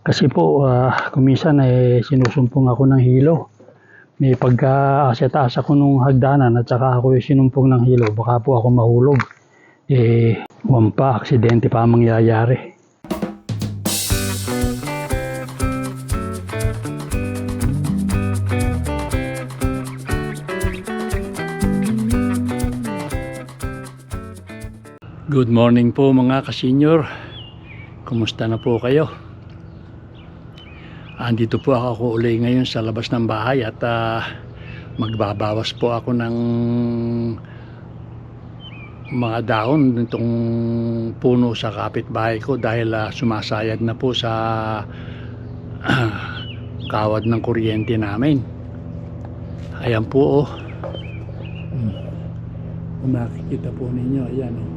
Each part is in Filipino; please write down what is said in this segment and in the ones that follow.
Kasi po, kuminsan sinusumpong ako ng hilo. May pagka-aset-asa ko nung hagdanan at saka ako sinumpong ng hilo, baka po ako mahulog. Aksidente pa mangyayari. Good morning po mga kasenyor. Kumusta na po kayo? Andito po ako uli ngayon sa labas ng bahay at magbabawas po ako ng mga dahon nitong puno sa kapitbahay ko dahil sumasayad na po sa kawad ng kuryente namin. Ayan po, oh. Kung makikita po ninyo, ayan, oh.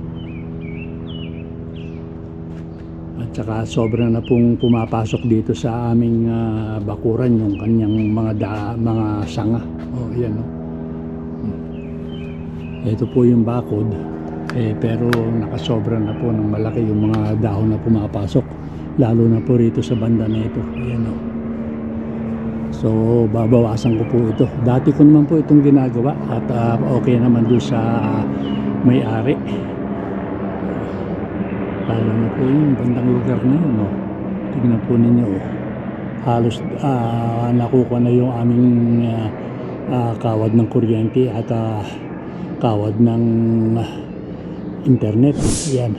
At saka sobra na pong pumapasok dito sa aming bakuran yung kanyang mga sanga. Oh, ayan, oh. Ito po yung bakod. Pero nakasobra na po ng malaki yung mga dahon na pumapasok. Lalo na po rito sa banda na ito. Ayan, oh. So, babawasan ko po ito. Dati ko naman po itong ginagawa at okay naman doon sa may-ari. Lalo na po yung bandang lugar na yun, no? Tignan po ninyo, oh. Halos nakuha na yung aming kawad ng kuryente at kawad ng internet. Yan.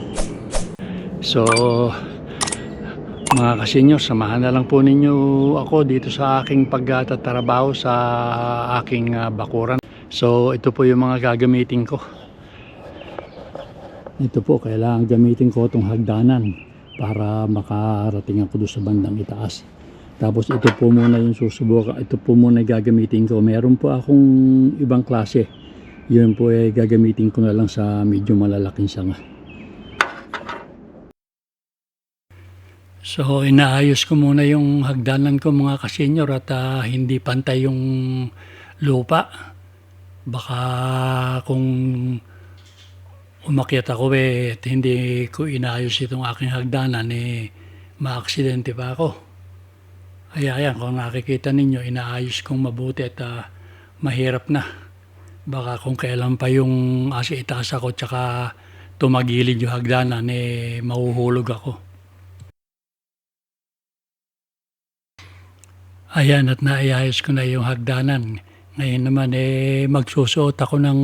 So, mga kasenyor, samahan na lang po ninyo ako dito sa aking pagtatrabaho sa aking bakuran. So, ito po yung mga gagamitin ko. Ito po, kailangan gamitin ko itong hagdanan para makarating ako doon sa bandang itaas. Tapos ito po muna yung susubukan, ito po muna gagamitin ko. Meron po akong ibang klase. Yun po gagamitin ko na lang sa medyo malalaking sanga. So inaayos ko muna yung hagdanan ko mga kasenyor at hindi pantay yung lupa. Baka kung umakyat ako at hindi ko inayos itong aking hagdanan maaksidente pa ako. Ayan, kung nakikita ninyo, inaayos kong mabuti at mahirap na. Baka kung kailan pa yung itaas ako tsaka tumagilid yung hagdanan mahuhulog ako. Ayan, at naayos ko na yung hagdanan. Ngayon naman magsusuot ako ng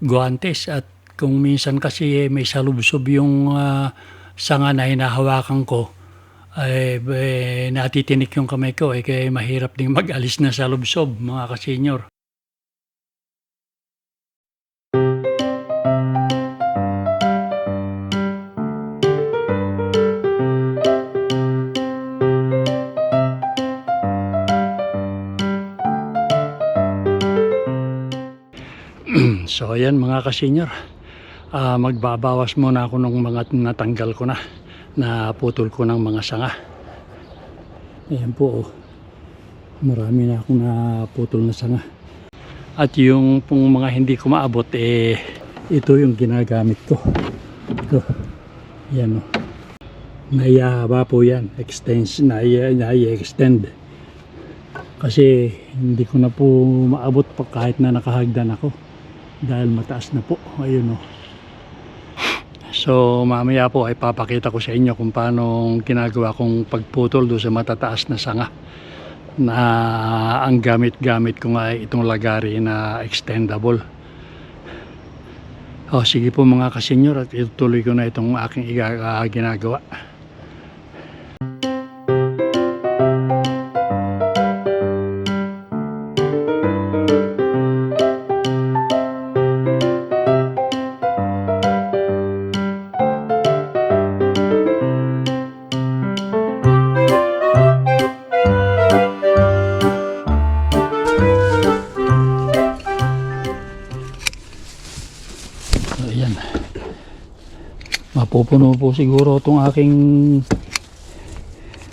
guantes at kung minsan kasi may salubsob yung sanga na hinahawakan ko, natitinik yung kamay ko, kaya mahirap ding mag-alis na salubsob mga kasenyor. So ayan mga kasenyor, magbabawas muna ako ng mga natanggal ko na naputol ko ng mga sanga. Ayan po, oh. Marami na akong naputol na sanga. At yung pong mga hindi ko maabot, ito yung ginagamit ko. Ito, ayan, oh. Naihahaba po yan, nai-extend. Kasi hindi ko na po maabot pa kahit na nakahagdan ako. Dahil mataas na po, ayun, oh. So mamaya po ay papakita ko sa inyo kung paano ginagawa kong pagputol doon sa matataas na sanga na ang gamit ko nga ay itong lagari na extendable. Sige po mga kasenyor, at itutuloy ko na itong aking ginagawa. Ayan, mapupuno po siguro itong aking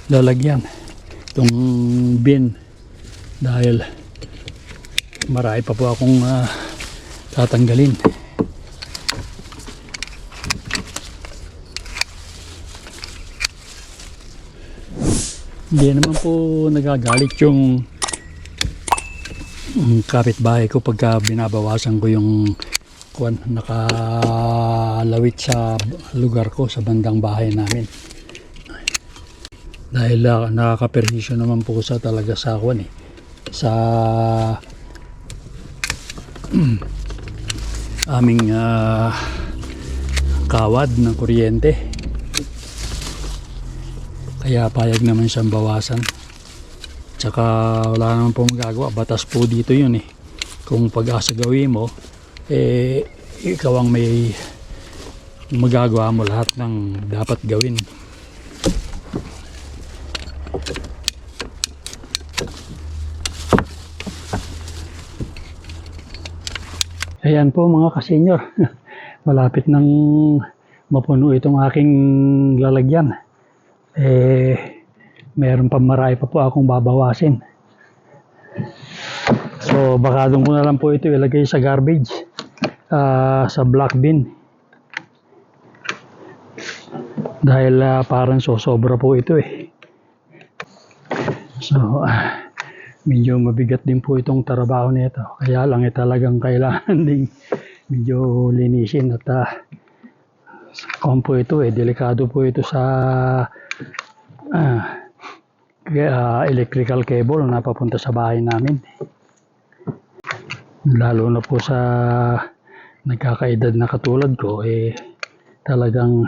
lalagyan, itong bin, dahil marami pa po akong tatanggalin. Hindi naman po nagagalit yung kapitbahay ko pagka binabawasan ko yung nakalawit sa lugar ko sa bandang bahay namin. Dahil nakakaperhisyo naman po sa talaga sa sa aming kawad ng kuryente. Kaya payag naman siyang bawasan. Tsaka wala naman po magagawa. Batas po dito yun eh. Kung pag-asa gawin mo, ikaw ang may magagawa mo lahat ng dapat gawin. Ayan po mga kasenyor. Malapit nang mapuno itong aking lalagyan. Meron pa marami pa po akong babawasin. So baka doon ko na lang po ito ilagay sa garbage, sa black bin. Dahil parang sosobra po ito eh. So medyo mabigat din po itong trabaho nito. Kaya lang talagang kailangan din medyo linisin at po ito eh, delikado po ito sa electrical cable na papunta sa bahay namin. Lalo na po sa nagkakaedad na katulad ko talagang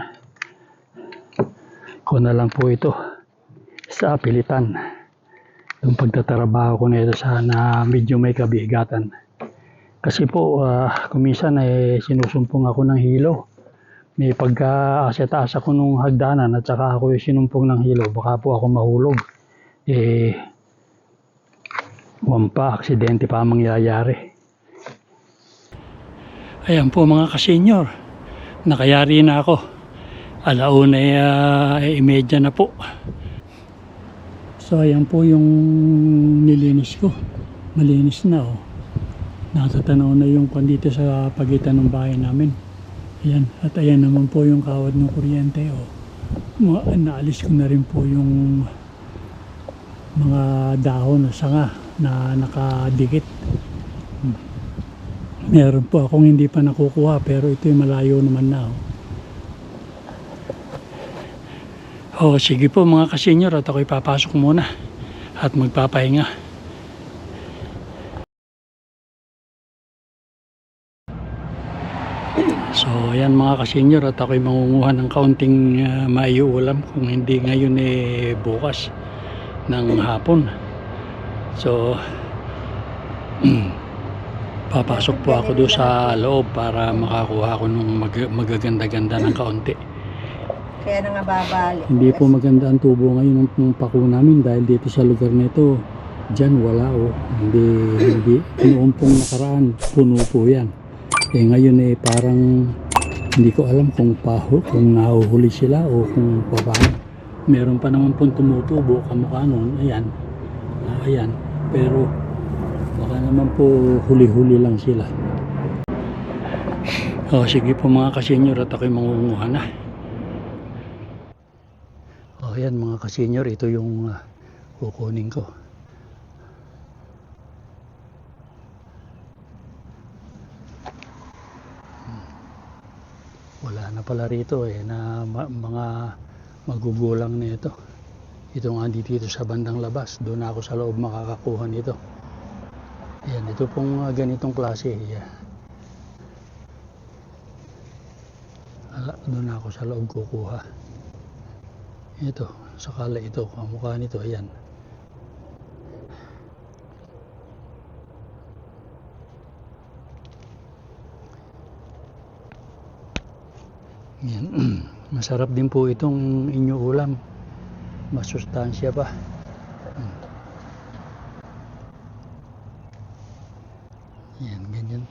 ko na lang po ito sa pilitan. Yung pagtatrabaho ko nito sana medyo may kabigatan. Kasi po kuminsan sinusumpong ako ng hilo. May pagka-asetaas ako nung hagdanan at saka ako sinumpong ng hilo, baka po ako mahulog. Aksidente pa mangyayari. Ayan po mga kasenyor, nakayari na ako. 1:30 na po. So ayan po yung nilinis ko. Malinis na oh. Natatanaw na yung dito sa pagitan ng bahay namin. Ayan, at ayan naman po yung kawad ng kuryente oh. Naalis ko na rin po yung mga dahon na sanga na nakadikit. Meron po akong hindi pa nakukuha pero ito'y malayo naman na oh. Sige po mga kasenyor, at ako'y papasok muna at magpapahinga. So ayan mga kasenyor, at ako'y mangunguha ng kaunting maiulam kung hindi ngayon bukas ng hapon. So papasok po ako doon sa loob para makakuha ako ng magaganda-ganda ng kaunti. Kaya na nga babalik. Hindi po maganda ang tubo ngayon ng pako namin dahil dito sa lugar nito dyan wala hindi noong pong nakaraan puno po yan. Ngayon parang hindi ko alam kung nahuhuli sila o kung paano. Meron pa naman pong tumutubo kamukha nun. Ayan. Pero baka naman po huli-huli lang sila. Sige po mga kasenyor, at ako'y mangunguha na. Ayan mga kasenyor, ito yung kukunin ko. Wala na pala rito na mga magugulang nito. Ito nga dito sa bandang labas, doon ako sa loob makakakuha nito. Ayan, ito pong ganitong klase. Doon ako sa loob kukuha. Ito, sakala ito, kamukha nito, ayan. Yan. Masarap din po itong inyo ulam. Masustansya pa. Yan, ganyan.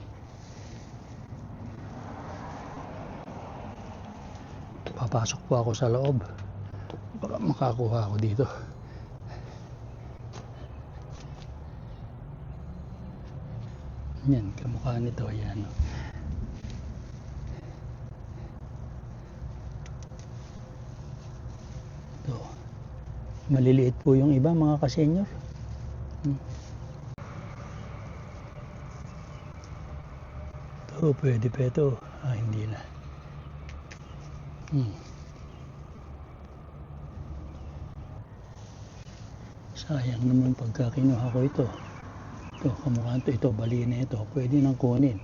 Papasok po ako sa loob. Baka makakuha ako dito. Yan, kamukha nito, ayan. Ito. Maliliit po yung iba mga kasenyor. Ito, pwede pa ito. Hindi na. Sayang naman pagka kinuha ko ito. Ito, kamukha ito, bali na ito. Pwede nang kunin.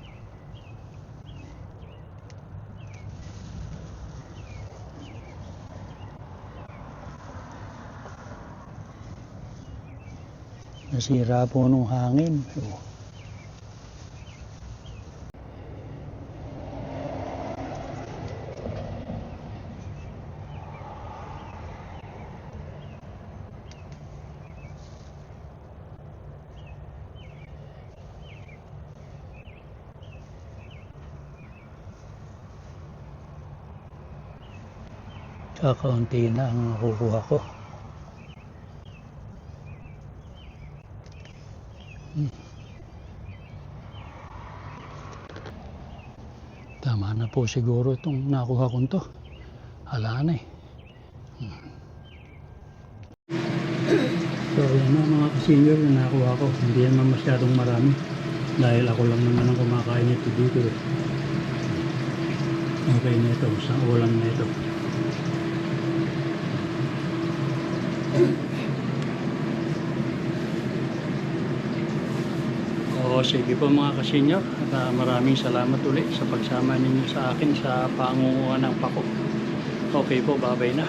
Nasira po nung hangin. Kakaunti na ang nakukuha ko. Tama na po siguro itong nakuha ko to. Hala na eh. So yan na mga ka-senior na nakuha ko. Hindi naman masyadong marami. Dahil ako lang naman ang kumakain nito dito eh. Okay na ito. Sa ulam na ito. O sige po mga ka-senior. At maraming salamat ulit sa pagsama ninyo sa akin sa pangunguha ng pako. Okay po, bye-bye na.